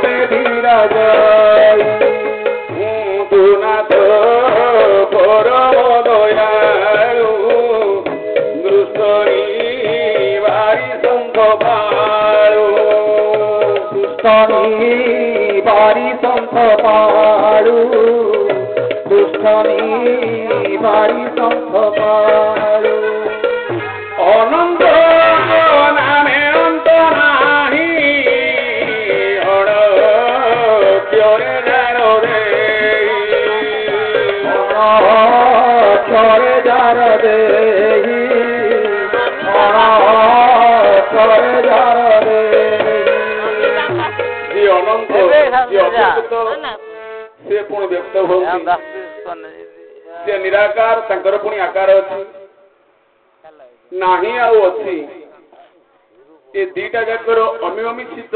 से धीरज नाथ परम दयालु दृष्टि बारी संघ पालु दुष्टनी बारी संघ पालु दुष्टनी बारी संघ पालु अनंत नामे अंत नाही हर क्योरे जानो रे क्योरे जानो रे क्योरे जानो रे जी अनंत जी अद्भुत से पुणी व्यक्त होती से निराकार तांकर पुणी आकार अछि नाही आउ अछि ए दीटा जाकर अमिअमित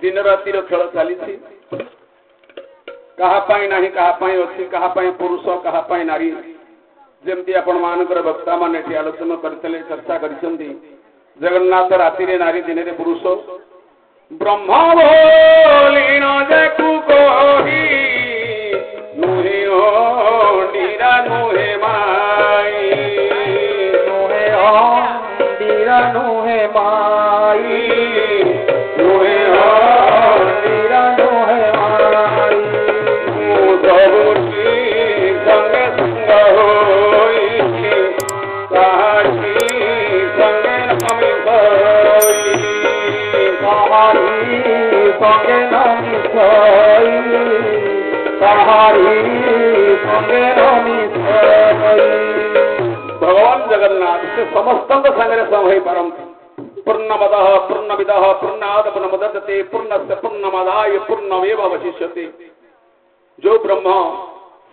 दिन रातिर खेल चली कहा पाई नाही कहा पाई अछि कहा पाई पुरुष कहा पाई नारी जेमती आपण मानकर वक्ता माने आलोचना करथिले चर्चा करिसंती जगन्नाथ राति रे नारी दिन रे पुरुष ब्रह्म बोलीन जकु कोही नुहे ओ नीरा नुहे माई नुहे ओ नीरा नुहे माई नुहे ओ नीरा नुहे माई सबुठी संगे संग होई साही संगे नमी सोई सहारी संगे नमी सोई सहारी संगे नमी सोई भगवान जगन्नाथ से समस्त संगे संभई पारंती पूर्णमदः पूर्णमिदः पूर्णात् पूर्णमुदच्यते पूर्णस्य पूर्णमादाय पूर्णमेवावशिष्यते जो ब्रह्म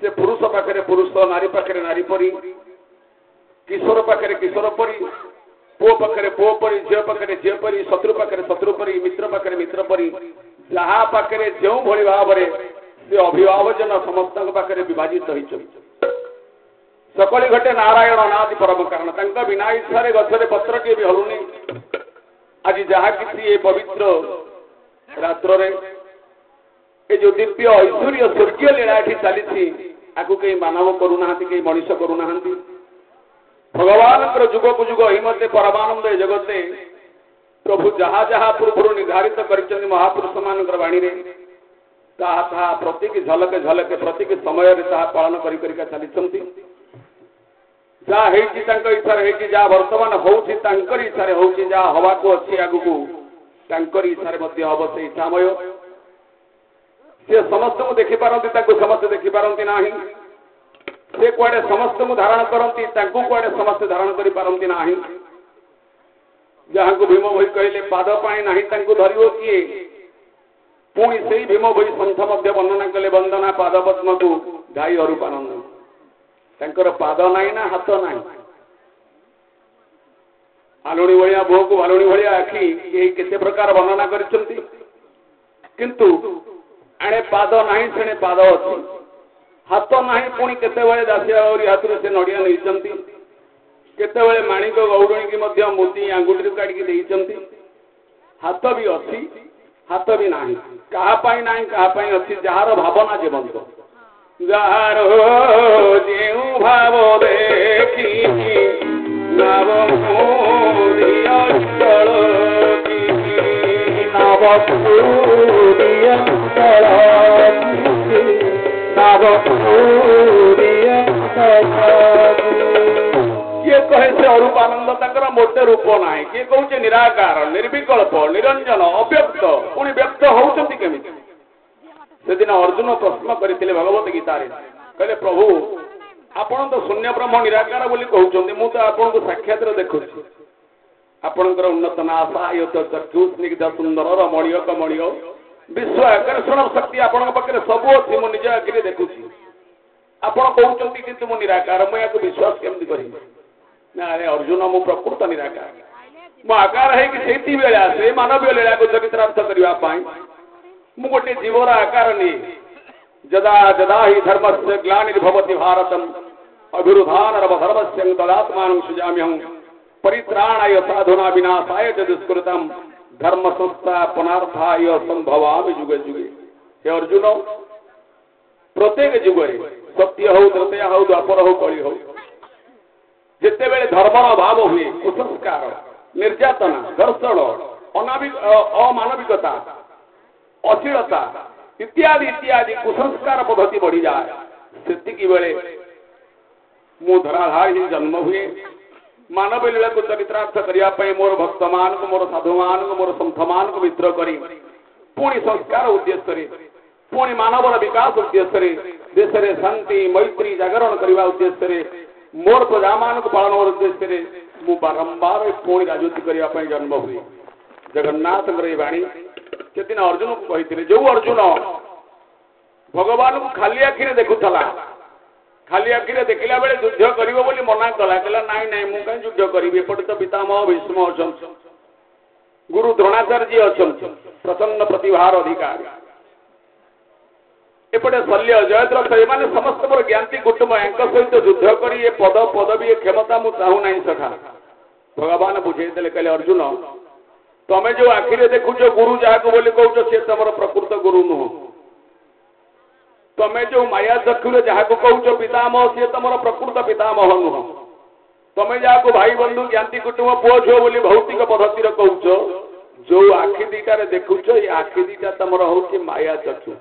से पुरुष पाखरे पुरुष नारी पाखरे नारी परी किशोर पाखरे किशोर परी पुओ पाखरे पुओ परी झील पाखरे झील परी शत्रु पाखरे शत्रु परी मित्र पाखरे मित्र परी जहा पाखरे जो भली भाव से अभिभावजन समस्त पाखरे विभाजित होइछन सकली घटे नारायण अनादि परम कारण तंका बिना इच्छा गछरे पत्र के भी हलुनी आज जहा किसी ये पवित्र रात्र रे ए जो दिव्य ऐश्वर्य स्वर्गीय लीला एठी चली आकु कई मानव करूना कई मनुष्य करूना भगवान जुग को जुग ही मते परमानंद जगते प्रभु जहा जहा पूर्व निर्धारित कर महापुरुष मान वाणी रे ताहा प्रत्येक झलके झलके प्रत्येक समय पालन करिका चली जहाँ इच्छा वर्तमान होउछि तांकर इच्छा होउछि जहाँ हवा को अच्छी आगु को तांकर इच्छा हम से इच्छामय से समस्त को देखि पारंती समस्त देखि पारंती नाही से कुआडे समस्त को धारण करंती कुआडे समस्त धारण करि पारंती नाही जहाँ को भीम भई कहले पाद पाणी नाही तांको धरियो किए पुणी से भीम भई संथ मध्य वर्णना कले वंदना पाद पद्म को गाई अरूपानंद तांकर पाद नाही ना हाथ नाही आलोणी भलिया भो को आलोणी भलिया आखि ये केते प्रकार वर्णना करिसंती किंतु आणे पाद नाही सेणे पाद अछि हाथ नाही पुणी केते बेले दासिया गौरी हाथुर से नडिया नैचंती केते बेले माणिक गौरणी की मध्य मोती आंगुठी काढी देइचंती हाथ भी अछि हाथ भी नाही कहा पाई नाही कहा पाई अछि जहार भावना जीवंत जहार जेउ भाव देखी नव मोदिया चल की नव मोदिया चल नव मोदिया किए कहे से अरूपानंद तंकर मोटे रूप ना किए कहे निराकार निर्विकल्प निरंजन अव्यक्त पुणी व्यक्त होउछंती केमिति से दिन अर्जुन प्रश्न करथिले भगवत गीता रे कहले प्रभु आपण तो शून्य ब्रह्म निराकार बोली कहउछंती मु तो आपण को साक्षात रे देखुछि आपणकर उन्नत नासा यत चक्षु स्निग्ध सुंदर रमणीय कमणीय विश्व आकर्षण शक्ति आपण पाखरे सब अछि मु निज आखिरे देखुछि आपण कहउछंती किंतु मु निराकार मु याको विश्वास केमति करिबे ना अरे अर्जुन मु प्रकृत निराकार मु आकार है कि सेती बेला से मानवीय लीला को चरित्रार्थ करबा पाई मु गोटे जीवर आकार नहीं जदा जदा ही धर्मस्य ग्लानिर्भवति भारतम अभिरुधानर्वधर्मस्य तदात्मानं सृजाम्यहं परित्राणाय साधुना विनाशाय च दुष्कृतं धर्म संस्था पुनर्था असंभवामि जुगे जुगे। हे अर्जुन प्रत्येक जुगे सत्य हो त्रेता हो द्वापर हो कली हो जिते बेले धर्मर अभाव हुए कुसंस्कार निर्यातना दर्शन अमानविकता अश्लीलता इत्यादि इत्यादि कुसंस्कार पद्धति बढ़ी जाए से बेले मु धराधार ही जन्म हुए मानव लीला को चरितार्थ करने मोर भक्त मान मोर साधु मान मोर संत मान को मित्र करी पुणी संस्कार उद्देश्य पुणी मानवर विकास उद्देश्य देश में शांति मैत्री जागरण करने उद्देश्य मोर प्रजा मान को पालन उद्देश्य मु बारंबार पुणी राजनीति करने जन्म हुए। जगन्नाथ वाणी से दिन अर्जुन को कही जो अर्जुन भगवान को खाली आखिरे देखुला खाली आखिरे देखला बेले युद्ध करिवो बोली मना कला कहला नाई नाई मु कहीं युद्ध करी एपटे तो पितामह भीष्म अच्छा गुरु द्रोणाचार्य अच्छा प्रसन्न प्रतिभार अधिकारी एपटे शल्य जयद्रथ एमाने समस्त मोर ज्ञाति कुटुंब यांक सहित युद्ध करी ए पद पदवी क्षमता मु चाहू ना सखा भगवान बुझेदेले कहले अर्जुन तमें जो आखिरे देखुच गुरु जहाँ को बोली कौच सी तुम प्रकृत गुरु नुह तमें जो माया चक्षुरे जहाँ को कौच पितामह सी तुम प्रकृत पितामह नुह तमें जहाँ को भाई बंधु ज्ञाति कुटुंब पुओ झुओ बोली भौतिक पद्धति कौच जो आखि दीटार देखुच ये आखि दीटा तुम हूँ माया चक्षु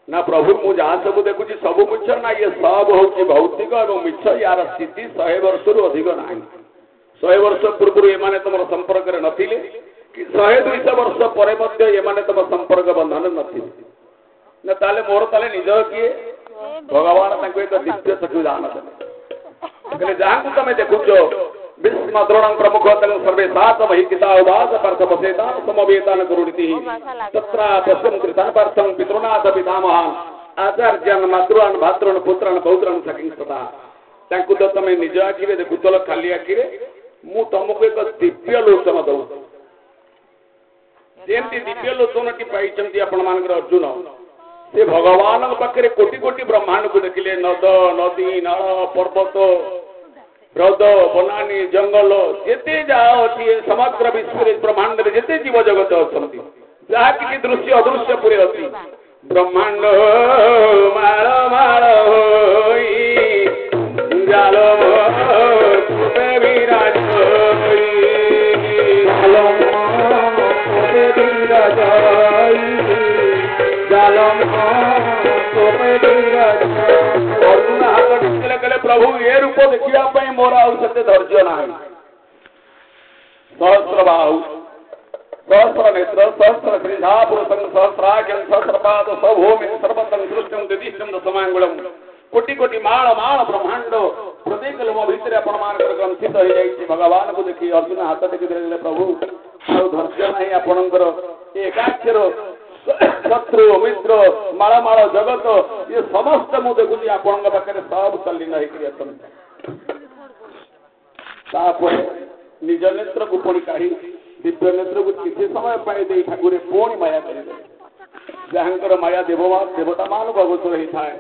ना प्रभु मु जहाँ सब देखुची सब मिछ ना ये सब हूँ भौतिक और मिछ यार स्थिति 100 वर्ष रु अधिक ना 100 वर्ष पूर्व एमाने तुम संपर्क में नथिले कि 100-200 वर्ष पर एमाने तुम संपर्क बंधन नथिले ना ताले मोर ताले निज किए भगवान तांको एक दिव्य चक्षु दान देले जहाँ को तुम देखुच विस्म द्रोणं प्रमुख सर्वे सात वही किता उवास पार्थ पसेतान समवेतान कुरुणिति तत्रा प्रसन्न कृतान पार्थं पितृनाथ पितामहान आचार्यान मातृआन भातृन पुत्रान पौत्रान सखिं तथा तांको तो तुम निज आखिरे देखुचल खाली आखिरे मु तुमको एक दिव्य लोचन दौ जमी दिव्य लोचन टी पाई आपण मान अर्जुन से भगवान पाखे कोटि कोटि ब्रह्मांड को देखिले नद नदी नाल पर्वत ह्रद बनानी जंगल जिते जहाँ अच्छी समग्र विश्व ब्रह्मांड में जिते जीव जगत अच्छा जहाँ कि दृश्य अदृश्य पूरे अच्छी ब्रह्मांड माल माल जाल विराज प्रभु ये रूप देखा मोर आते धैर्य ना सहस्र बाहु सहस्र नेत्र सहस्र श्रीधा पुरुषं सहस्राख्यं सहस्रपाद सभूमि सर्वतं सृष्टं दिदिष्टं दशमांगुलम कोटि कोटि माल माल ब्रह्मांड प्रत्येक लोम भितर आपण ग्रंथित हो जाए भगवान को देखी अर्जुन हाथ टेकी देले प्रभु आ धैर्य ना आपणकर एकाक्षर शत्रु मित्र मालमाल जगत ये समस्त मु देखुची आपण पाखे सब चली निज नेत्र को पुणी काढ़ी दिव्य नेत्र को किसी समय पाई ठाकुर पुणी माया करेंगे जहाँकर माया देवता मान गोचर होता है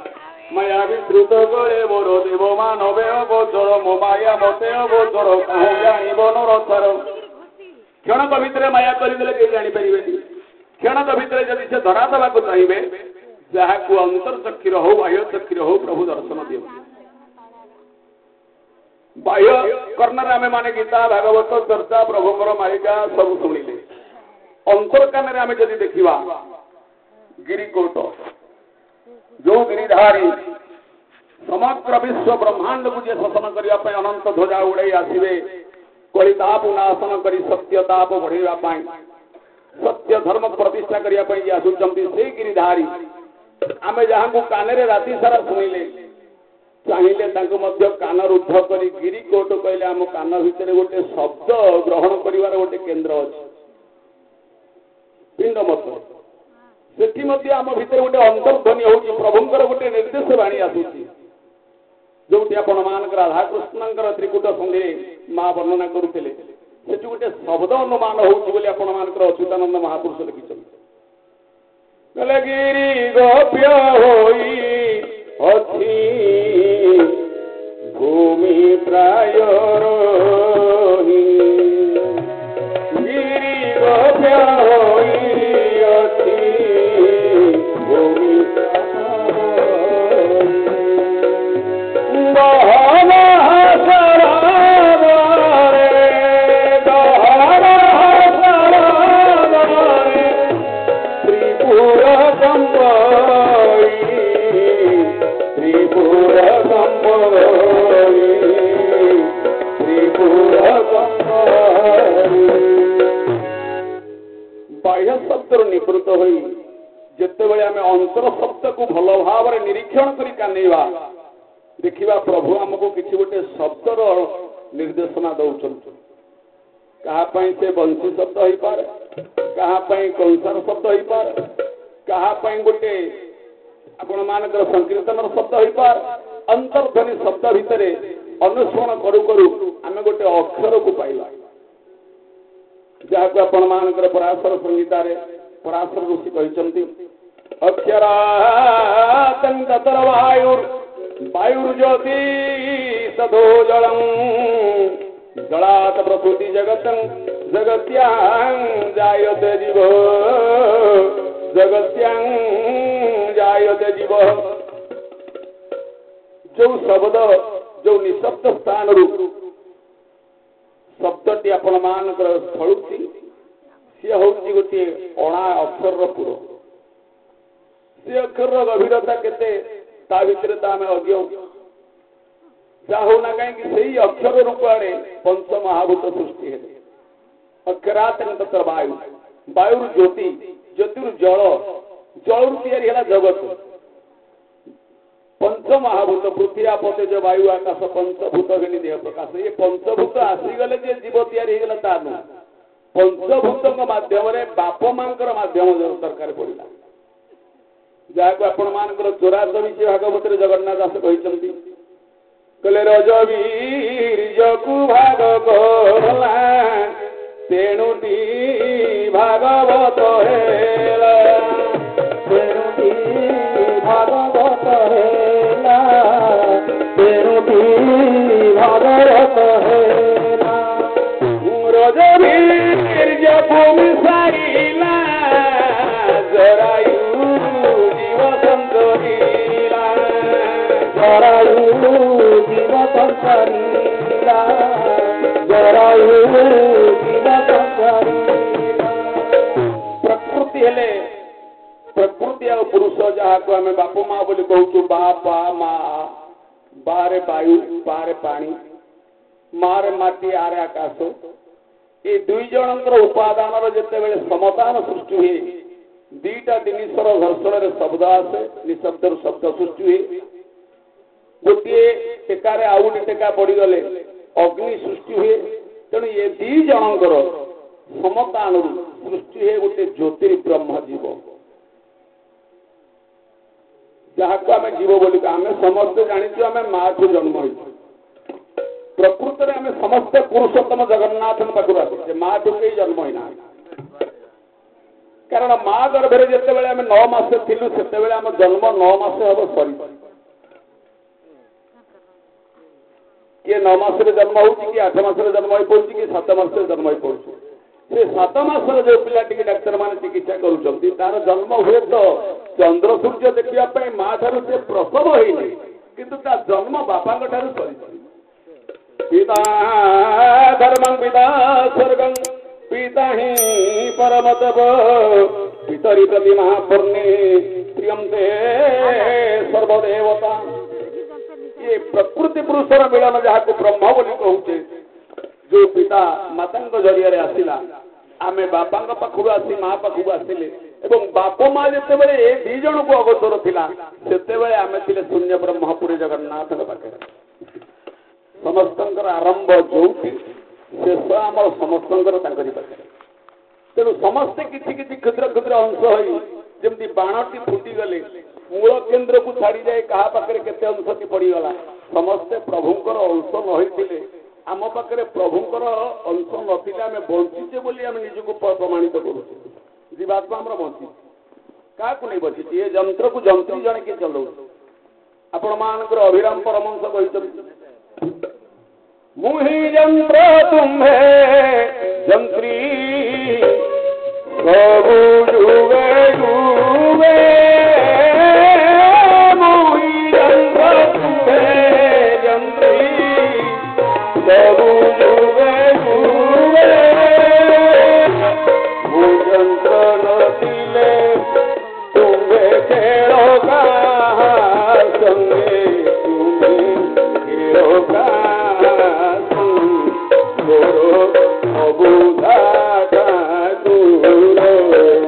माया विस्तृत गले मोर देवमान गोचर मो माया मते गोचर कहूँ जान नरथर क्षणक भितर माया करदे कहीं जापर क्षणक भितर जदि से धरा देवा चाहिए जहाँ को अंतर्चक्षुर हो बाह्य चक्षुर हो प्रभु दर्शन दियो बाह्य कर्णर आम माने गीता भागवत चर्चा प्रभुकर मालिका सब शुणिले अंतर कान आम जदि देखा गिरिकोट जो गिरिधारी समग्र विश्व ब्रह्मांड को जे शासन करने अनंत ध्वजा उड़े आसवे कलिताप नाशन कर सत्यताप बढ़ाई सत्य धर्म प्रतिष्ठा करने आसुचंती से गिरिधारी आम जहाँ को कान राति सारा शुणिले चाहिए कान रुद्ध कर गिरिकोट कहले आम कान भितर गोटे शब्द ग्रहण कर गोटे केन्द्र अच्छे पिंड मत से आम भितर गोटे अंतर्ध्वनि हो प्रभुंर गोटे निर्देश बाणी आसूची जो आपण मान राधाकृष्ण त्रिकूट संगे माँ वर्णना करुले से गोटे शब्द अनुमान हो अच्युतानंद महापुरुष लिखिं कहले गिरी गोप्य होई अच्छी भूमि प्राय रोही बाह्य शब्द निवृत्त हो जिते आम अंतर शब्द को भल भाव निरीक्षण करा देखा प्रभु आमको किसी गोटे शब्दर निर्देशना दौरान कहापाई से बंशी शब्द हो पारे कहापाई कंसार शब्द हो पारे कहापाई गोटे आपण मानकर संकीर्तन शब्द हो पारे अंतर्ध्वनि शब्द भितर अनुसरण करू करू आम गोटे अक्षर को पाइला जहाँ आपण मानकर पराशर संहिता पराशर ऋषि कहते अक्षरातर वायुर्ज्योति सदो जलम जलात प्रकृति जगत जगत्यां जायते जीव जगत्यां जायते जीव जो शब्द जो निशब्द स्थान शब्दटी आपण मानकर स्थलुची सी हूँ गोटे अणा अक्षर पुर सी अक्षर गभीरता केते ता भितर तो आम अज्ञ जाऊना कहीं अक्षर रूप आड़े पंच महाभूत सृष्टि है अक्षरात वायु वायु ज्योति ज्योतिर जल जल या जगत पंच महाभूत पृथ्वी आपते जो वायु आकाश पंचभूत घनी देह प्रकाश ये पंचभूत आसीगले जे जीव या ता नुह पंचभूत मध्यम बाप मांकर मध्यम दरकार पड़ा जहाँ आपण मानकर 84 भागवत जगन्नाथ दास कहते कले रजवीर्यकु भाग गला तेणुटी भागवत हेला तेणुटी भागवत हेला तेणुटी भागवत हेला रजवीर्यकु मिसाइला जरायु जीव संतरीला जरायु जीव संतरीला जरायु जीव संतरीला प्रकृति हेले प्रकृति और पुरुष जहाँ को आम बाप माँ बोली कहूँ बापा माँ बारे वायु बारे पानी मारे माटी आरे आकाश ये दुई जनकर उपादान जिते समतान सृष्टि हुए दीटा जिनिसर घर्षण शब्द आसे निशब्द शब्द सृष्टि हुए गोटे टेकार आउ गोटे टेका पड़गले अग्नि सृष्टि हुए तेणु ये दी जनकर समतान सृष्टि हुए गोटे ज्योतिर्ब्रह्म जीव जहाँ को आम जीव बोलिक आम समस्ते जाचु आम माँ ठू जन्म हो प्रकृत में आम समस्ते पुरुषोत्तम जगन्नाथ पाखु आसे माँ ठू कई जन्म होना कारण माँ गर्भे जिते आम 9 मास थिलु से आम जन्म 9 मास हम सरी किए 9 मास जन्म हो 8 मास जन्म हो पड़े कि 7 मास जन्म हो पड़े से 7 मासर जो पिला डाक्तर मान चिकित्सा करुँच तार जन्म हुए तो चंद्र सूर्य देखा माँ ठार से प्रसव होनी किंतु ता जन्म बापा ठार सरी पिता धर्मं पिता स्वर्गं पिता ही परमतप पितरी प्रति महापुण्य प्रियंते सर्वदेवता ये प्रकृति पुरुषर मिलन जहाँ को ब्रह्म बोली कहूचे जो पिता माता जरिया आसला आम बापा पाखु आसी माँ पाखु आसिले एवं बाप माँ जिते ये दी जन को अवसर थिला सेते आम थे शून्य ब्रह्मपुरी जगन्नाथ पाखे समस्त आरंभ जो शेष आम समस्त पाखे तेणु समस्ते किसी क्षुद्र क्षुद्र अंश होमती बाणटी फुटीगले मूल केन्द्र को छाड़ी जाए क्या पाखे केते अंशटी पड़गला समस्ते प्रभुंर अंश नई आम पाखे प्रभुंर अंश नथिले आम बंचीचे बोली आम निजक प्रमाणित करुचे जीवात्मा आम बंची क्या नहीं बची ये जंत्र को जंत्री जन किए चलाऊ आपण मानकर अभिराम परमहंस कहते मुहि यंत्र तुम्हें जंत्री सबु जुगे जुगे मुहि यंत्र तुम्हें जंत्री सबु जुगे जुगे मु यंत्र नथिले तुम्हें खेलो का संगे तुम्हें खेलो का अबुधा दूर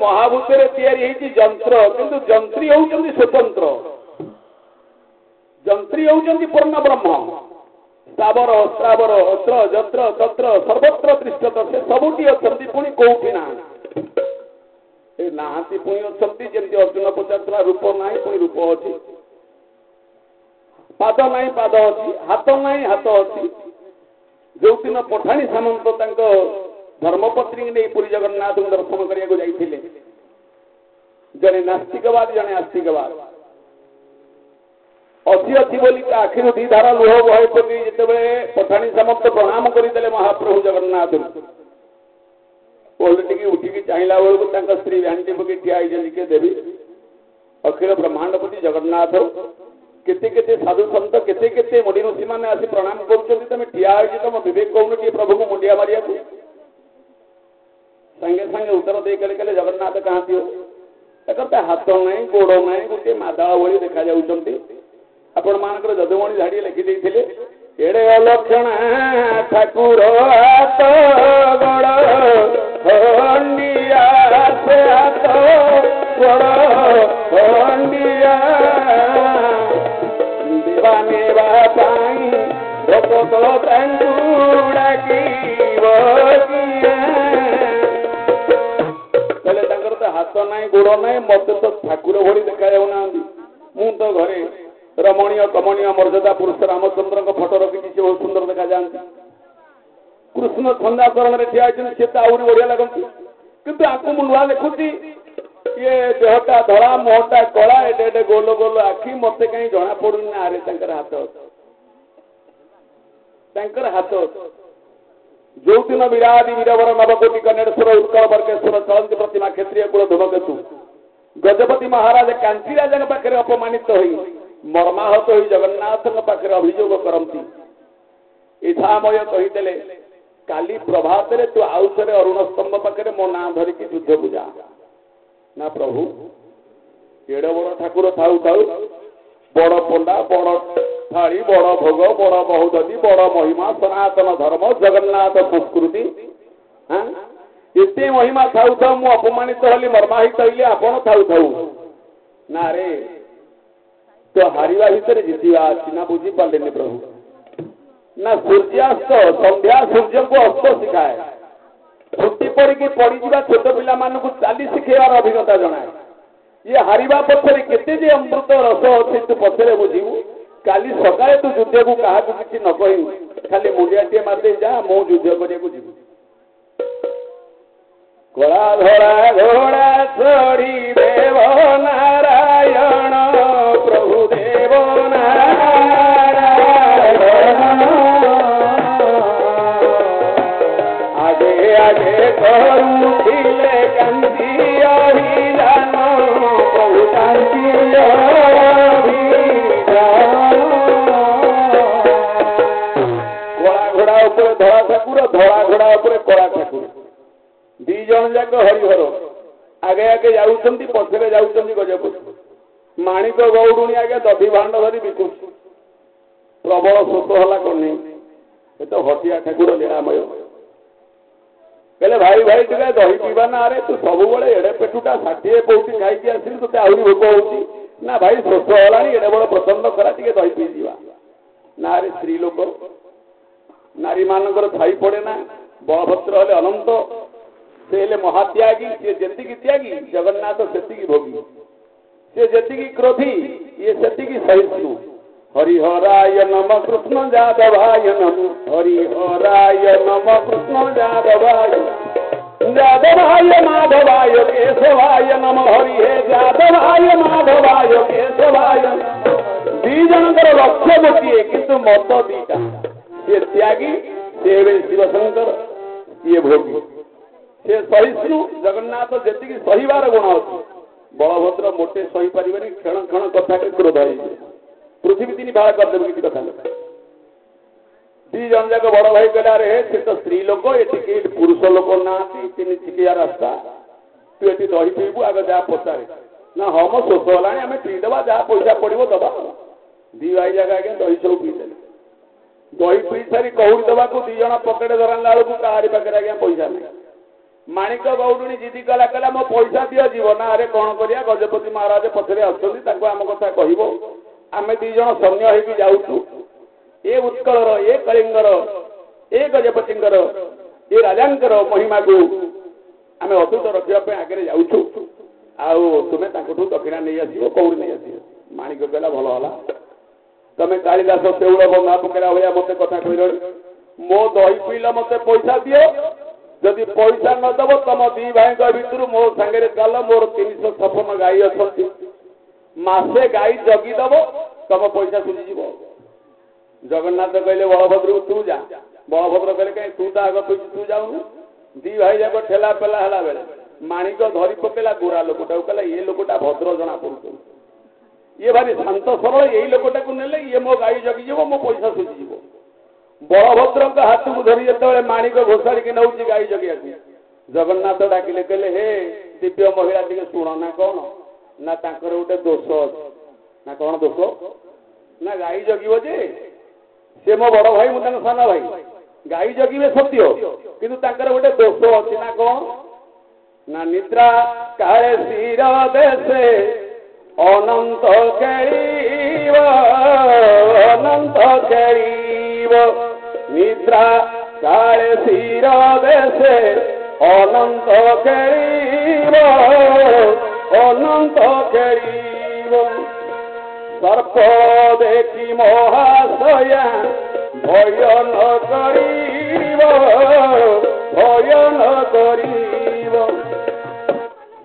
महाभूत जंत्र किंतु जंत्री होउछन्ति स्वतंत्र जंत्री होउछन्ति पूर्ण ब्रह्म स्थावर श्रावर अस्त्र जत्र तत्र सर्वत्र दृष्टत से सबुटी अछन्ति पुणी कोउठी ना ए नाहांती पुणी अछन्ति जेमति अर्जुन पचारला रूप नाही पुणी रूप अछि पाद नाही पाद अछि हाथ नाही हाथ अछि जो दिन पठाणी सामंत तांको धर्मपत्नी नहीं पुरी जगन्नाथ दर्शन करने जाइए जड़े नास्तिकवाद जड़े आस्तिकवाद अच्छी अच्छी बोली आखिर दी धारा लुह बहे पकई जिते पठाणी सामंत प्रणाम करदे महाप्रभु जगन्नाथ ओल्टी उठिकी चाहला बेलू स्त्री भांटी पकई ठिया के देवी अखिल ब्रह्मांडपति जगन्नाथ केते केते साधु सन्त केते केते मुनि ऋषि मैंने आसी प्रणाम कर ठिया तुम विवेक कौन प्रभु को मुंडिया मारिया संगे संगे उत्तर दे कले जगन्नाथ कहाँ थी कहते हाथ नहीं गोड़ नहीं गोटे माधव भली देखा आपण मानकर जदुमणि झाड़ी लिखिदे एड़े अलक्षण ठाकुर हाथ गड़ हंडिया से हाथ गड़ हंडिया देवाने बापाई भक्त डाकी हाथ ना गोड़ ना मत तो ठाकुर भली देखा जाऊना मु तो घरे रमणीय कमणीय मर्यादा पुरुष रामचंद्र फटो रखी से बहुत सुंदर देखा जाती कृष्ण छंदाचरण में ठिया सी तो आहरी बढ़िया लगती किंतु आपको मु नुआ देखुची ये देहटा धड़ा मुहटा कला एडे एडे गोल गोल आखि मत कहीं जना पड़ूनी ना रे हाथ जो दिन विरादि वीरवर नवकोटि कन्नेश्वर उत्कल वर्गेश्वर चलती प्रतिमा क्षेत्रीय कुल धूमकेतु गजपति महाराज कांची राजा पाखे अपमानित हो मर्माहत हो जगन्नाथ पाखे अभियोग करती इच्छामय कहीदे काली प्रभात रे तू आउ थे अरुण स्तंभ पाखे मो ना धरिकी युद्ध को जा ना प्रभु एड़े बड़ ठाकुर थाऊ थाऊ बड़ पंडा बड़ थाली बड़ भोग बड़ बहुदती बड़ महिमा सनातन धर्म जगन्नाथ संस्कृति एते महिमा थाऊ थाऊ मु अपमानित हली मर्माहित हईले आपण थाऊ थाऊ ना रे तो हारिवा भितर जितिवा अछि ना बुझी पालेनी प्रभु ना सूर्यास्त संध्या सूर्य को अस्त शिखाए छुट्टी पड़ी पड़ी जा छोट पिला मानू चाली शिखेवार अभिज्ञता जनाए ये हारिबा पछरे केते जे अमृत रस अछि तू पछरे बुझीबू काली सकाळे तू युद्ध को कहा किसी न कही खाली मुंडियाटे मारदे जा मो युद्ध करने को जीव कोला धरा घोड़ा छोड़ी देव नारायण प्रभु देव नारायण आगे आगे करूथिले कांदी अभिजान प्रभु कांदी धड़ा ठाकुर धड़ा घोड़ा उपर कला ठाकुर दी जन जाक हरिहर आगे आगे जाऊँच पछरे जाऊँच गजपति माणिक गौड़ुणी आगे दधी भांड धरी बिकुछ प्रबल शोष है कौन ये तो हटिया ठाकुर लीलामय कहले भाई भाई टे दही पीवा ना रे तू सब बड़े एड़े पेटुटा 60 पौटी खाई आसिल तो आहरी भोक होती ना भाई शोष है एड़े बड़ प्रचंड खरा टे दही पी जा ना रे स्त्री लोक नारी मानकर छाई पड़े ना बलभद्र हेले अनंत से हेले महात्यागी सी जी त्यागी जगन्नाथ से भोगी सी जी क्रोधी ये से सहिष्णु हरिहराय नम कृष्ण जादवाय नम हरिहराय नम कृष्ण जादवाय जादवाय माधवाय केशवाय नम हरि हे जादवाय माधवाय केशवाय दी जनकर लक्ष्य गोटे किंतु मत दीटा ये त्यागी से शिवशंकर ये भोगी से सहिष्णु जगन्नाथ जी सहीबार गुण अच्छे बलभद्र मोटे सही पारे क्षण क्षण कथा क्रोध हो पृथ्वी तीन भाग करदेव किसी कथा दी जन जाक बड़ भाई कहला रे से तो स्त्री लोक ये पुरुष लोक ना तीन चिकिया रास्ता तू ये दही पीबू आगे जहाँ पचारे ना हम शोष है आम पीदेवा जहाँ पैसा पड़ो दबा दी भाई जगह आगे दही सब पीदे दही पी सारी कौड़ी दवा को दी जन पकेट धरला बेलू कहारी पाखे आज्ञा पैसा नहीं माणिक गौडुणी जिदी कला कला मो पैसा दियो जीव ना अरे कौन करिया गजपति महाराज पछरे आसुछंती ताको आम कथा कहबो आमे दी जण सैन्य होई जाउछु ए उत्कलर ए कलिंगर ए गजपतिंगर ए राजांकर महिमा को आमे अतुट रखिया पे आगे जाउछु आउ तुमे ताकठू दक्षिणा नहीं आसीबो कौड़ी नहीं आसीबो माणिक कहला भल होला तमे कालिदास सेउळ बंधा पकेला होया मते कथा कहलो मो दही पीला मते पैसा दियो जदि पैसा न दब तुम दी भाई भितर मो सांगे चल मोर 356 गाई अच्छा मसे गाई जगी दब तुम पैसा सुझीज जगन्नाथ कहले बलभद्र तू जा बलभद्र कहले कहीं तू तो आग तू जाऊनु दी भाई जाक ठेला पेला है बेले माणिक धरी पकेला गोरा लोकटा कहला ये लोकटा भद्र जना पड़ू ये भारी शांत सरल यही लोकटा को नेले ये मो गाई जगी मो पैसा सुझीज बलभद्र हाथ को धरी जो माणिक घोषाड़ी की नौ गाई जगिया जगन्नाथ डाकिले कहले हे दिव्य महिला टे शुण ना कौन ना तांकर गोटे दोष ना कौन दोष ना गाई जगिब जे से मो बड़ भाई मु सान भाई गाई जगिबे सत्य किंतु तांकर गोटे दोष अच्छी ना कौन ना निद्रा काले शिर देशे अनंत खेल अनंत खेल निद्रा काले शिर देशे अनंत खेल अनंत खेल सर्प देखी महाशया भय न करीब भय न करीब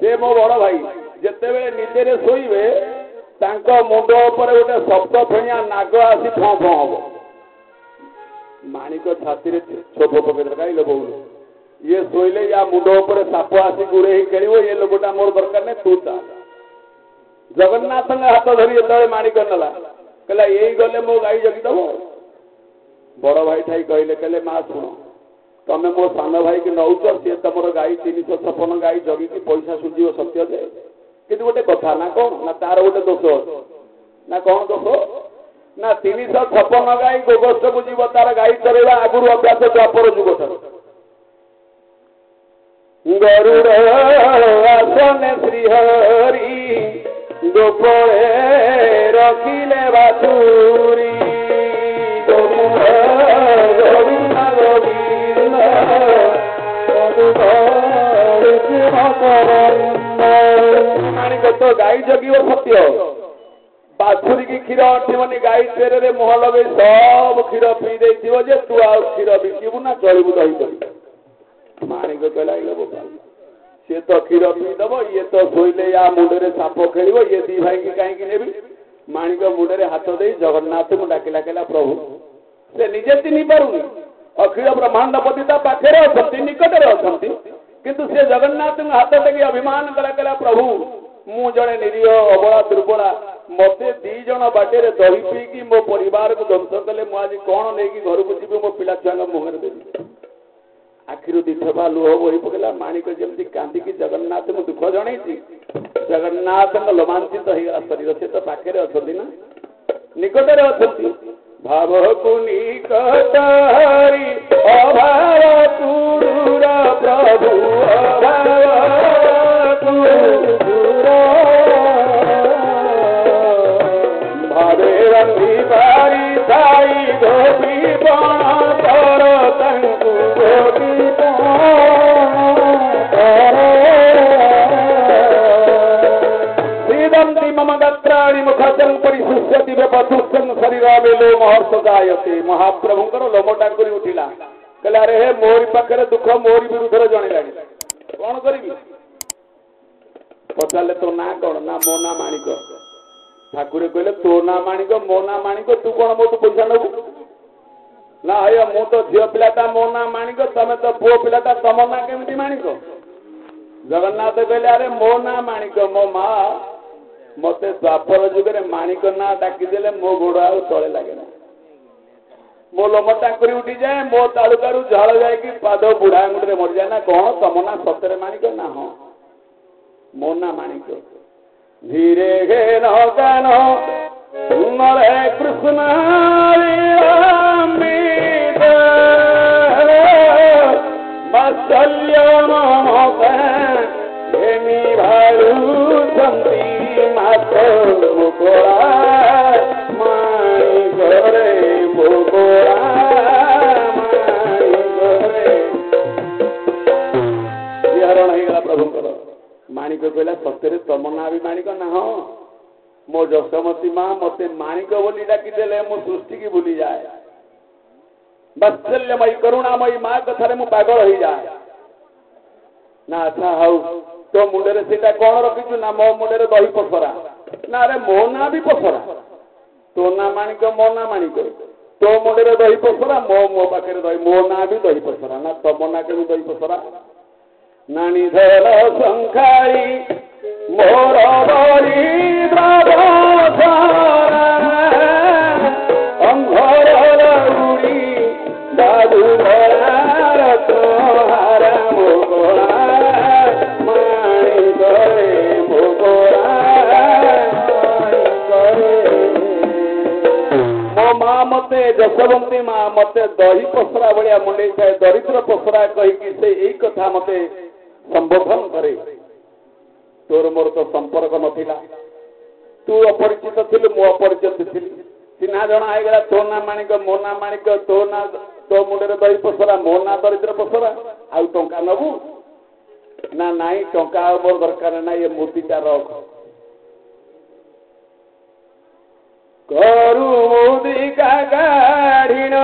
से मो बड़ भाई जेते बेले निदेरे शोइबे तांको मुंड ऊपर गोटे सप्त फेणिया नाग आसी फं फं हबो माणिक छाती छोप पकड़ गाई लोग ये शोले या मुंड ऊपर साप आसी गुड़े खेल ये लोकटा मोर दरकार नहीं तू चा जगन्नाथ हाथ धरी जो माणिक नला कहला यही गले मो गाई जगिदब बड़ भाई ठाई कहले कहले माँ शुण तमें मो सान भाई की नौच सी तुम गाई 356 गाई जगिकी पैसा सुझीव सत्य जे कि गोटे कथा ना कौन ना तार गोटे दोष ना कौन दोष ना 356 गाई गोगोष्ठ को जीव तार गाई चलेगा आगुरी अभ्यास द्वापर जुग गरुड़ आसने श्रीहरि गोपळे रखिले बाछुरी माणिक तो गाई जगिव सत्य बाछुरी की क्षीर अठिबनी गाई चेरे मुह लगे सब क्षीर पी दे तू आ क्षीर बिकबू ना चलू दही माणिक कहला सी तो क्षीर पीदब ये तो शोले या मुंडे साप खेल ये दी भाई की कहीं नेबी माणिक मुंडे हाथ दे जगन्नाथ को डाकिला कहला प्रभु से निजे चिन्ह पारुनी अखिल ब्रह्मांड पति पाखे अच्छा निकटरे अच्छा किंतु से जगन्नाथ हाथ टेक अभिमान कला प्रभु मु जड़े निरीह अबला दुर्बला मते दी जन बाटे दही पीकी मो परिवार को ध्वंस कले मुझे कौन नहीं घर को जी मो पिला छुआ मुहर देवी आखिर दिठबा लुह बोही पकड़ा माणिक जमी कांदिकी जगन्नाथ को दुख जन जगन्नाथ लोमांचित होगा शरीर से तो पाखे अच्छा ना निकटरे अच्छा भाव को निकट हरि अभाव तुर प्रभु अभाव तुर भावे रंगी बारी साई गोपी बाण तर तंकु गोपी श्रीदंती मम गत्राणि मुखचं परिशुष्यति व्यपतुष्यं शरीरावेलो महर्ष गायते महाप्रभुंकर लोम टांकुरी उठिला कहले अरे हे मोरी पाखरे दुख मोरी विरुद्ध जणिलानी कौन करी पचारे तो ना कौन ना मो ना माणिक ठाकुर कहले तो ना माणिक मो ना माणिक तू कौन मो तू पैसा नबू ना हे मु तो झील पिलाटा मो ना माणिक तमें तो पुओ पिलाटा तम ना केमिति माणिक जगन्नाथ कहले अरे मो ना माणिक मो माँ मते द्वापर जुगे माणिक ना डाकिदेले मो गोड़ आ तले लगे ना मो लोम टांकुरी उठी जाए मो तालुकारु झाड़ जाए कि पाद बुढ़ा मुंडे मर जाए ना कौन तम ना सतरे माणिक ना हाँ मो ना माणिक धीरे गे नान नरे कृष्ण बस ବାତ୍ସଲ୍ୟ ମମତା ଏମି ଭାରୁଛନ୍ତି ମାତ ମୁକୁଳା ମାଣିକରେ ମୁକୁଳା ମାଣିକରେ ବିହରଣ ହେଇଗଲା ପ୍ରଭୁଙ୍କର। ମାଣିକ କହିଲା ସତରେ ତମ ନାଁ ବି ମାଣିକ ନା? ହଁ, ମୋ ଯଶୋମତୀ ମା ମତେ ମାଣିକ ବୋଲି ଡାକିଦେଲେ ମୁଁ ସୃଷ୍ଟିକି ଭୁଲିଯାଏ। ବାତ୍ସଲ୍ୟମୟୀ କରୁଣାମୟୀ ମା କଥାରେ ମୁଁ ପାଗଳ ହେଇଯାଏ। ନା ଆଚ୍ଛା ହଉ, ତୋ ମୁଣ୍ଡରେ ସେଇଟା କଣ ରଖିଛୁ? ନା ମୋ ମୁଣ୍ଡରେ ଦହି ପସରା। ନା ଆରେ ମୋ ନାଁ ବି ପସରା। ତୋ ନାଁ ମାଣିକ, ମୋ ନାଁ ମାଣିକ। ତୋ ମୁଣ୍ଡରେ ଦହି ପସରା, ମୋ ପାଖରେ ଦହି, ମୋ ନାଁ ବି ଦହି ପସରା। ନା ତମ ନାଁ କେମିତି ଦହି ପସରା? ନାନୀ ଧର ସଂଖାଇ ମୋର ଅଙ୍ଘର ଉଡ଼ି ବାବୁ ଭରାର ତୋହାର ମୋଗଳା ମାଣିକରେ ମୋଗଳା ମୋ ମା ମତେ ଯଶୋବନ୍ତୀ ମା ମତେ ଦହି ପସରା ଭଳିଆ ମୁଣ୍ଡେଇ ଥାଏ, ଦରିଦ୍ର ପସରା କହିକି ସେ ଏଇ କଥା ମତେ ସମ୍ବୋଧନ କରେ। ତୋର ମୋର ତ ସମ୍ପର୍କ ନଥିଲା, ତୁ ଅପରିଚିତ ଥିଲୁ, ମୁଁ ଅପରିଚିତ ଥିଲି, ଚିହ୍ନା ଜଣା ହେଇଗଲା। ତୋ ନାଁ ମାଣିକ, ମୋ ନାଁ ମାଣିକ, ତୋ ନାଁ ତୋ ମୁଣ୍ଡରେ ଦହି ପସରା, ମୋ ନାଁ ଦରିଦ୍ର ପସରା। ଆଉ ଟଙ୍କା ନବୁ? ନା ନାଇଁ, ଟଙ୍କା ଆଉ ମୋର ଦରକାର ନାହିଁ, ଏ ମୁଦିଟା ରଖ। କରୁ ମୁଦିକା ଗାଢ଼ିଣ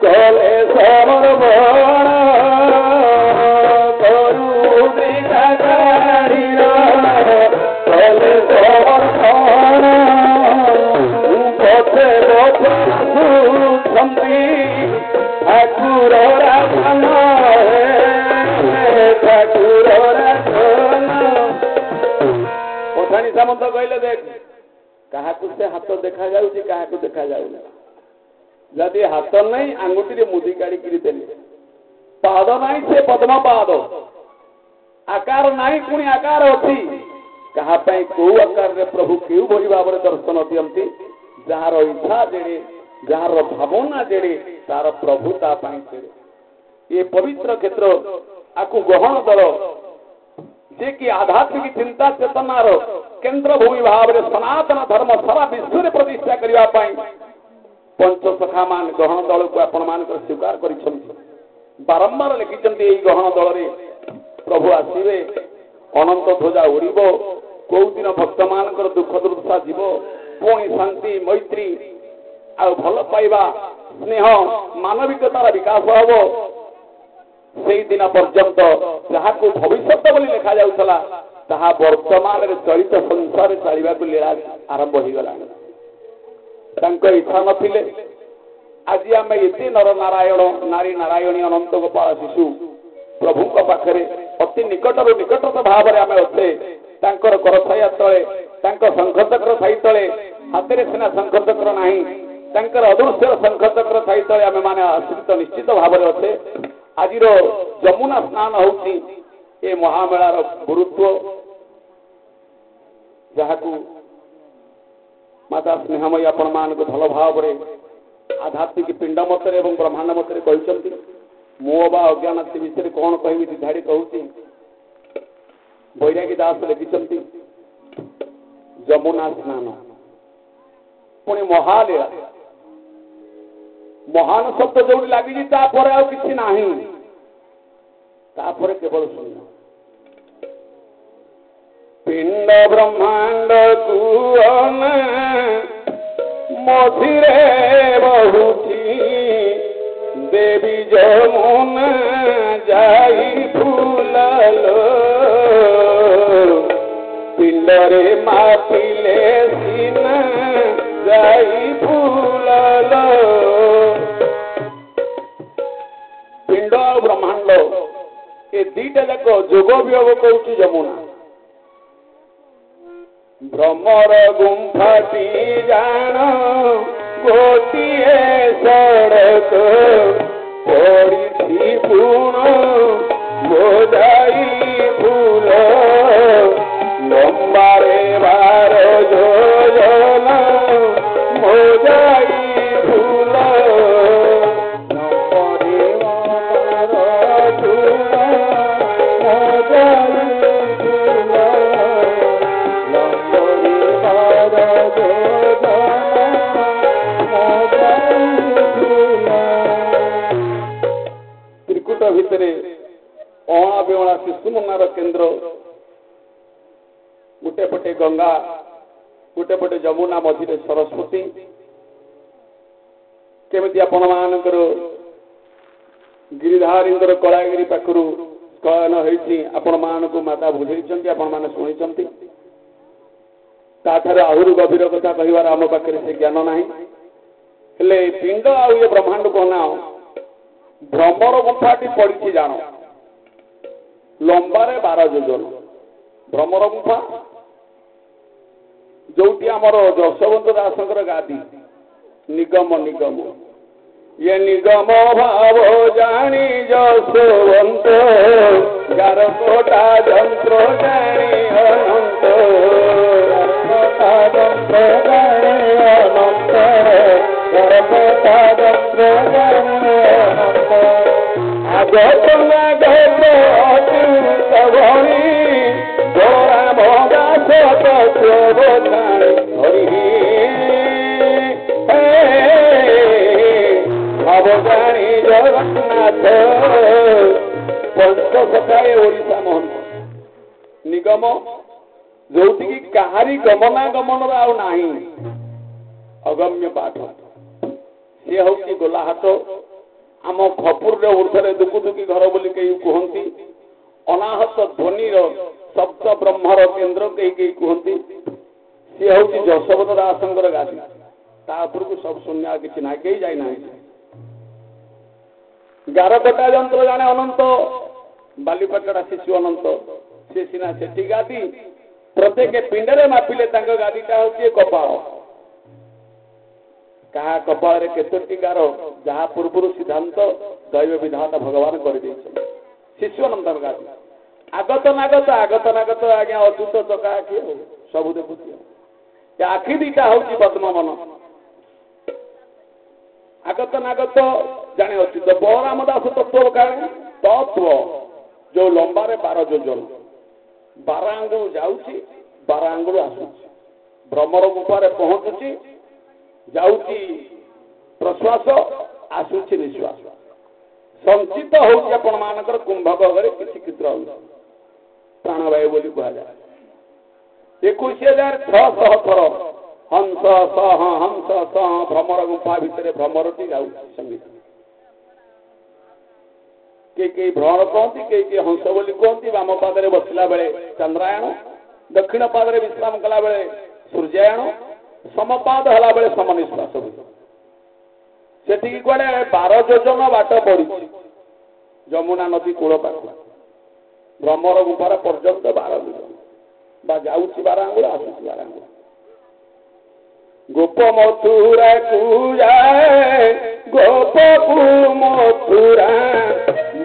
କଲେ ସମର ବଣ ପଠାଣି ସାମନ୍ତ କହିଲେ ଦେଖ, କାହାକୁ ସେ ହାତ ଦେଖାଯାଉଛି, କାହାକୁ ଦେଖାଯାଉନି। ଯଦି ହାତ ନାହିଁ ଆଙ୍ଗୁଠିରେ ମୁଦି କାଢିକିରି ଦେଲେ, ପାଦ ନାହିଁ ସେ ପଦ୍ମ ପାଦ, ଆକାର ନାହିଁ ପୁଣି ଆକାର ଅଛି। କାହା ପାଇଁ କୋଉ ଆକାରରେ ପ୍ରଭୁ କେଉଁ ଭଳି ଭାବରେ ଦର୍ଶନ ଦିଅନ୍ତି? ଯାହାର ଇଚ୍ଛା ଯେଡ଼େ, ଯାହାର ଭାବନା ଯେଡ଼େ, ତାର ପ୍ରଭୁ ତା ପାଇଁ ସେଡ଼େ। ଏ ପବିତ୍ର କ୍ଷେତ୍ର ଆକୁ ଗହଣ ଦଳ ଯେ କି ଆଧ୍ୟାତ୍ମିକ ଚିନ୍ତା ଚେତନାର କେନ୍ଦ୍ରଭୂମି ଭାବରେ ସନାତନ ଧର୍ମ ସାରା ବିଶ୍ୱରେ ପ୍ରତିଷ୍ଠା କରିବା ପାଇଁ ପଞ୍ଚସଖା ମାନ ଗହଣ ଦଳକୁ ଆପଣ ମାନଙ୍କର ସ୍ୱୀକାର କରିଛନ୍ତି। ବାରମ୍ବାର ଲେଖିଛନ୍ତି ଏଇ ଗହଣ ଦଳରେ ପ୍ରଭୁ ଆସିବେ, ଅନନ୍ତ ଧ୍ୱଜା ଉଡ଼ିବ, କୋଉ ଦିନ ଭକ୍ତମାନଙ୍କର ଦୁଃଖ ଦୁର୍ଦଶା ଯିବ, ପୁଣି ଶାନ୍ତି ମୈତ୍ରୀ ଆଉ ଭଲ ପାଇବା ସ୍ନେହ ମାନବିକତାର ବିକାଶ ହବ। ସେଇଦିନ ପର୍ଯ୍ୟନ୍ତ ଯାହାକୁ ଭବିଷ୍ୟତ ବୋଲି ଲେଖାଯାଉଥିଲା ତାହା ବର୍ତ୍ତମାନରେ ଚଳିତ ସଂସାରରେ ଚାଲିବାକୁ ଲୀଳା ଆରମ୍ଭ ହେଇଗଲାଣି। ତାଙ୍କ ଇଚ୍ଛା ନଥିଲେ ଆଜି ଆମେ ଏତେ ନର ନାରାୟଣ ନାରୀ ନାରାୟଣୀ ଅନନ୍ତ ଗୋପାଳ ଶିଶୁ ପ୍ରଭୁଙ୍କ ପାଖରେ ଅତି ନିକଟରୁ ନିକଟତର ଭାବରେ ଆମେ ଅଛେ। ତାଙ୍କର କରଛାୟା ତଳେ, ତାଙ୍କ ଶଙ୍ଖଚକ୍ର ଛାଇ ତଳେ, ହାତରେ ସିନା ଶଙ୍ଖଚକ୍ର ନାହିଁ, ତାଙ୍କର ଅଦୃଶ୍ୟ ଶଙ୍ଖଚକ୍ର ଛାଇ ତଳେ ଆମେ ମାନେ ଆଶ୍ରିତ ନିଶ୍ଚିତ ଭାବରେ ଅଛେ। ଆଜିର ଯମୁନା ସ୍ନାନ ହେଉଛି ଏ ମହାମେଳାର ଗୁରୁତ୍ୱ, ଯାହାକୁ ମାତା ସ୍ନେହମୟୀ ଆପଣ ମାନଙ୍କୁ ଭଲ ଭାବରେ ଆଧ୍ୟାତ୍ମିକ ପିଣ୍ଡ ମତରେ ଏବଂ ବ୍ରହ୍ମାଣ୍ଡ ମତରେ କହିଛନ୍ତି। ମୁଁ ବା ଅଜ୍ଞାନ ସେ ବିଷୟରେ କଣ କହିବି, ଦ୍ୱିଧାଡ଼ି କହୁଛି। ବୈରାଗୀ ଦାସ ଲେଖିଛନ୍ତି ଯମୁନା ସ୍ନାନ ପୁଣି ମହାଲୀଳା। ମହାନ ଶବ୍ଦ ଯୋଉଠି ଲାଗିଛି ତାପରେ ଆଉ କିଛି ନାହିଁ, ତାପରେ କେବଳ ଶୂନ୍ୟ। ପିଣ୍ଡ ବ୍ରହ୍ମାଣ୍ଡ କୁଅନ ମଝିରେ ବହୁଛି, ଦେବୀ ଯମୁନା ଯାଇ ଫୁଲଲୋ, ପିଣ୍ଡରେ ମାପିଲେ ସିନା ଯାଇ ଫୁଲଲୋ। ପିଣ୍ଡ ଆଉ ବ୍ରହ୍ମାଣ୍ଡ ଏ ଦିଟା ଯାକ ଯୋଗ ବିయోଗ କରୁଛି ଯମୁନା। ଭ୍ରମର ଗୁମ୍ଫାଟି ଜାଣ ଗୋଟିଏ ସଡ଼କ, ପଡ଼ିଛି ପୁଣ ବୋଧାଇ ଫୁଲ, ଲମ୍ବାରେ 12 ଯୋଜନା ମୋଜାଇ ଫୁଲ, अणा बेणा शिशु मुनार केन्द्र गोटे पटे गंगा गोटे पटे जमुना मझिरे सरस्वती केमिति आपण मानकर गिरिधारी कलागिरी पाखु स्खलन होती आपण मान को माता बुझे आपण मैंने शुणी ताठार आहरी गभीर कथा कहबार आम पाखे से ज्ञान ना हेले पिंड आ ब्रह्मांड को ना भ्रमर गुंफाटी पड़ी जान लंबारे 12 योजन भ्रमर गुंफा जोटी आमर जशवंत दासंकर गादी निगम निगम ये निगम भाव जानी जशवंत गार कोटा जंत्र जानी अनंत जंत्र जानी अनंत गार कोटा जंत्र जानी अनंत आगत नागत अच्युत भणी गोरा भगा सतोधाणी हरि भवगाणी जगन्नाथ पंच सखाए ओडिशा मोहन निगम जोटि कहारी गमनागमन आउ अगम्य पाठ सी हूँ गोलाहाट आम खपुर ऊर्धे दुकुदुकी घर बोली कई कहती अनाहत ध्वनि शब्द ब्रह्मर केन्द्र कई कई कहती सी हूँ जशवंत दासंकर गादी तापर को सब शून्य किसी ना कई जाना गारकटा जंत्र जाने अनंत बालीपाटड़ा शिशु अनंत सी सीना से गादी प्रत्येक पिंडे मापिले गादीटा हूँ कपाल क्या कपाल केतोटी गार जहाँ पूर्व सिद्धांत दैव विधाता भगवान कर शिशु अनंत गादी आगत नागत आज्ञा अच्युत चका आखि सब देखुची आखि दीटा हूँ पद्मवन आगत नागत जाने अच्युत बलराम दास तत्व कारण तत्व जो लंबारे 12 योजन 12 आंगुल जाऊँगी 12 आंगुल आसूची भ्रमर गुफारे पहुंचुची जाऊँगी प्रश्वास आसूची निश्वास संचित होउची आपण मानकर कुंभगरे किसी चित्र प्राणवायु बोली कहा जाए 21,600 थर हंस सह हंस सह भ्रमर गुफा भितर भ्रमरटी जाऊँगी संगीत कई भ्रमर कहती कई हंस बोली कहती वाम पादे बसला बेले चंद्रायण दक्षिण पादे विश्राम कला बेले सूर्यायण समपाद हला बेले समनिश्वास से कड़े 12 योजन बाट पड़ी जमुना नदी कूल पाख भ्रमर गुफार पर्यंत 12 योजन जाऊँगी 12 आंगुल आसूची 12 आंगुल गोप मथुरा को जाए गोप को मथुरा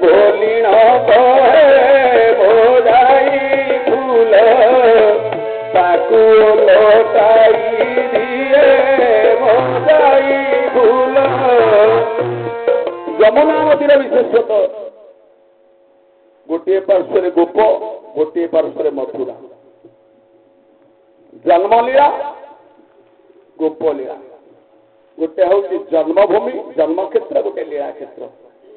बोली न कहे बोझाई फूल ताकू लौटाई दिए बोझाई फूल जमुना नदीर विशेषतः गोटे पार्श्व गोप गोटे पार्श्व मथुरा जन्मलीला गोपलीला गोटे हूँ जन्मभूमि जन्मक्षेत्र गोटे लीला क्षेत्र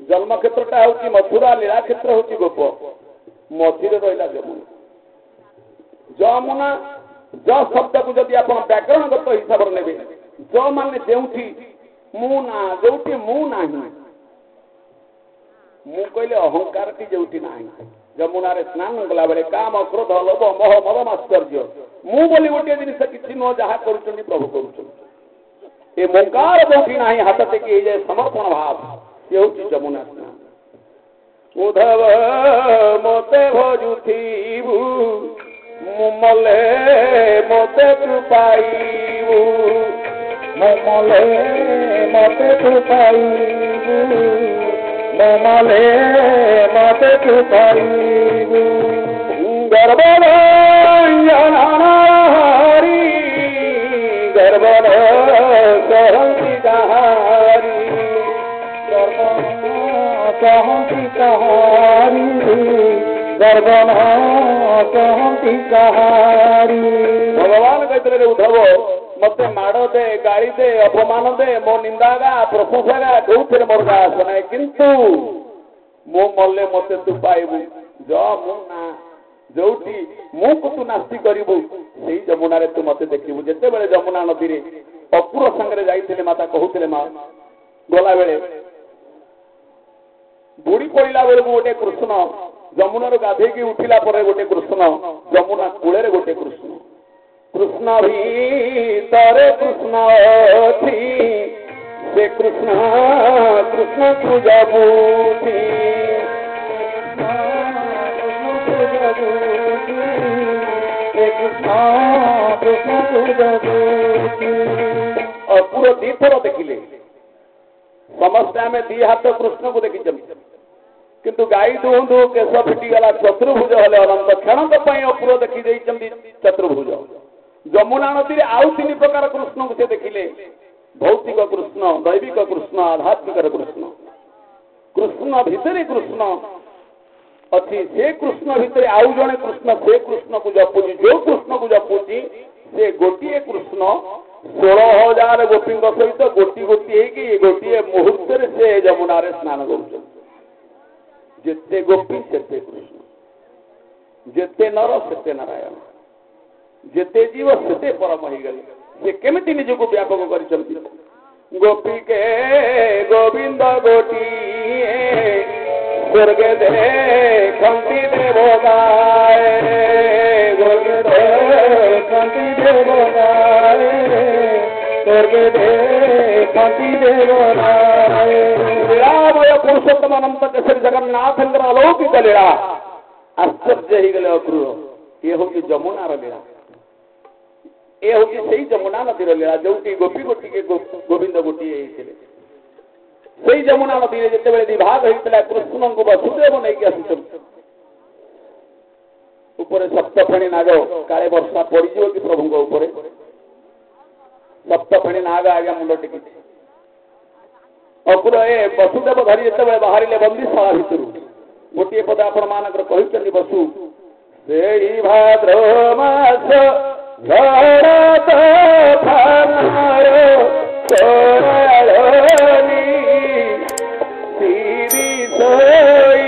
जन्मक्षेत्रटा हूँ मथुरा लीला क्षेत्र हूँ गोप मझिरे रहा जमुना जमुना ज शब्द को जदि आप व्याकरणगत हिसाब से ने ज मान जो मु ना जो मु ना मु कहले अहंकार टी जो ना जमुना स्नान कला बेले काम क्रोध लोभ मोह मद मात्सर्य मु बोली गोटे जिन किसी नुह जहाँ कर प्रभु कर मोकार जो ना हाथ टेकी जाए समर्पण भाव ये हूँ जमुना स्नान उद्धव मते भजुथीबु मुमले मते कृपाईबु मुमले मते कृपाईबु मुमले मते कृपाईबु गर्भरंजन हरि गर्भर सहंति कहारी कहती कहारी गर्भन कहती कहारी भगवान कहते उद्धव मत माड़ दे गाड़ी दे अपमान दे मो निंदा गा प्रशंसा गा जो मोर गा आस ना किंतु ମୁଁ ମଲେ ମତେ ତୁ ପାଇବୁ ଯମୁନା ଯୋଉଠି ମୁଁ ତୁ ନାସ୍ତି କରିବୁ ସେଇ ଯମୁନାରେ ତୁ ମତେ ଦେଖିବୁ। ଯେତେବେଳେ ଯମୁନା ନଦୀରେ ଅପୁର ସାଙ୍ଗରେ ଯାଇଥିଲେ ମାତା କହୁଥିଲେ ମା ଗଲାବେଳେ ବୁଡ଼ି ପଡ଼ିଲା ବେଳକୁ ଗୋଟେ କୃଷ୍ଣ ଯମୁନାରୁ ଗାଧେଇକି ଉଠିଲା ପରେ ଗୋଟେ କୃଷ୍ଣ ଯମୁନା କୂଳରେ ଗୋଟେ କୃଷ୍ଣ କୃଷ୍ଣ ଭିତରେ କୃଷ୍ଣ ଅଛି ସେ କୃଷ୍ଣ କୃଷ୍ଣ ପୂଜା ବୁଝି ଅପୁର ଦିଥର ଦେଖିଲେ ସମସ୍ତେ ଆମେ ଦି ହାତ କୃଷ୍ଣକୁ ଦେଖିଛନ୍ତି କିନ୍ତୁ ଗାଈ ଦୁହନ୍ତୁ କେଶ ଫିଟିଗଲା ଚତୁର୍ଭୁଜ ହେଲେ ଅନନ୍ତ କ୍ଷଣଙ୍କ ପାଇଁ ଅପୁର ଦେଖି ଦେଇଛନ୍ତି ଚତୁର୍ଭୁଜ। ଯମୁନା ନଦୀରେ ଆଉ ତିନି ପ୍ରକାର କୃଷ୍ଣକୁ ସେ ଦେଖିଲେ ଭୌତିକ କୃଷ୍ଣ ଦୈବିକ କୃଷ୍ଣ ଆଧ୍ୟାତ୍ମିକର କୃଷ୍ଣ। କୃଷ୍ଣ ଭିତରେ କୃଷ୍ଣ ଅଛି ସେ କୃଷ୍ଣ ଭିତରେ ଆଉ ଜଣେ କୃଷ୍ଣ ସେ କୃଷ୍ଣକୁ ଜପୁଛି ଯୋଉ କୃଷ୍ଣକୁ ଜପୁଛି ସେ ଗୋଟିଏ କୃଷ୍ଣ 16,000 ଗୋପୀଙ୍କ ସହିତ ଗୋଟି ଗୋଟି ହେଇକି ଗୋଟିଏ ମୁହୂର୍ତ୍ତରେ ସେ ଯମୁନାରେ ସ୍ନାନ କରୁଛନ୍ତି। ଯେତେ ଗୋପୀ ସେତେ କୃଷ୍ଣ ଯେତେ ନର ସେତେ ନାରାୟଣ ଯେତେ ଜୀବ ସେତେ ପରମ ହେଇଗଲେ। ସେ କେମିତି ନିଜକୁ ବ୍ୟାପକ କରିଛନ୍ତି ଗୋପୀ କେ ଗୋବିନ୍ଦ ଗୋଟିଏ ସ୍ୱର୍ଗ ଦେଖନ୍ତି ଦେବଗାଏ ସ୍ୱର୍ଗ ଦେଖନ୍ତି ଦେବଗାଏ ସ୍ୱର୍ଗ ଦେଖନ୍ତି ଦେବଗାଏ। ଲୀଳାମୟ ପୁରୁଷୋତ୍ତମ ଅନନ୍ତ କେଶରୀ ଜଗନ୍ନାଥଙ୍କର ଅଲୌକିକ ଲୀଳା ଆଶ୍ଚର୍ଯ୍ୟ ହେଇଗଲେ ଅକ୍ରୂର। ଇଏ ହଉଛି ଯମୁନାର ଲୀଳା ଏ ହଉଛି ସେଇ ଯମୁନା ନଦୀର ଲୀଳା ଯୋଉଠି ଗୋପୀ ଗୋଟିକେ ଗୋବିନ୍ଦ ଗୋଟିଏ ହେଇଥିଲେ। ସେଇ ଯମୁନା ନଦୀରେ ଯେତେବେଳେ ବିଭାଗ ହେଇଥିଲା କୃଷ୍ଣଙ୍କୁ ବସୁଦେବ ନେଇକି ଆସୁଛନ୍ତି ଉପରେ ସପ୍ତଫେଣୀ ନାଗ କାଳେ ବର୍ଷା ପଡିଯିବ କି ପ୍ରଭୁଙ୍କ ଉପରେ ସପ୍ତଫେଣୀ ନାଗ ଆଜ୍ଞା ମୁଣ୍ଡ ଟେକିଛି। ଅପୁର ଏ ବସୁଦେବ ଧରି ଯେତେବେଳେ ବାହାରିଲେ ବନ୍ଦୀଶାଳା ଭିତରୁ ଗୋଟିଏ ପଦ ଆପଣ ମାନଙ୍କର କହିଛନ୍ତି ବସୁ ସେଇ ଭାଦ୍ର ମାସ ଝଡ଼ ତୋଫାନର ତୋରାଳୀ ଶିରି ଶୋଇ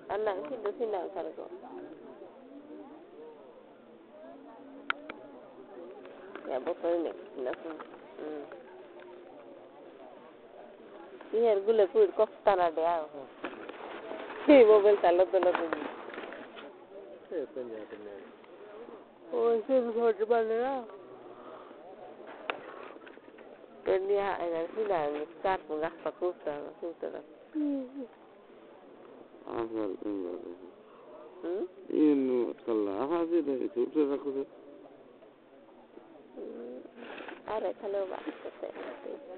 anak sini sarko ya botol nek nasu hier gule pur koftana de aw si mobile talo talo ko oh se ghot banera tenia ana sina start ngah pakuta sutra ini kalau apa sih dari itu aku tuh ada kalau bahasa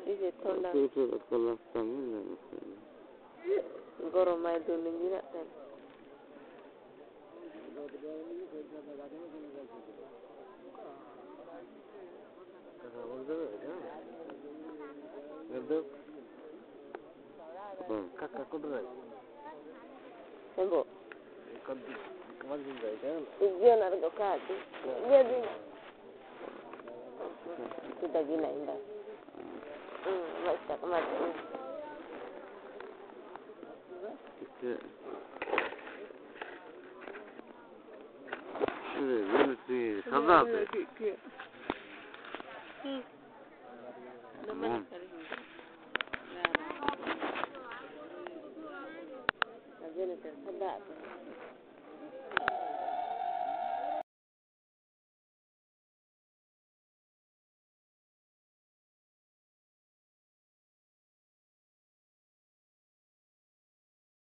ini thonda itu kalau kami lah goromai dulu ni nak kan Kakak kudrat. Sembo. Kemarin juga kan? Dia nak regok kaki. Dia. Sudah gila indah. Baca kemarin. İşte. Şuraya böylesi. Kaza abi. Tamam. Jadi tersedak.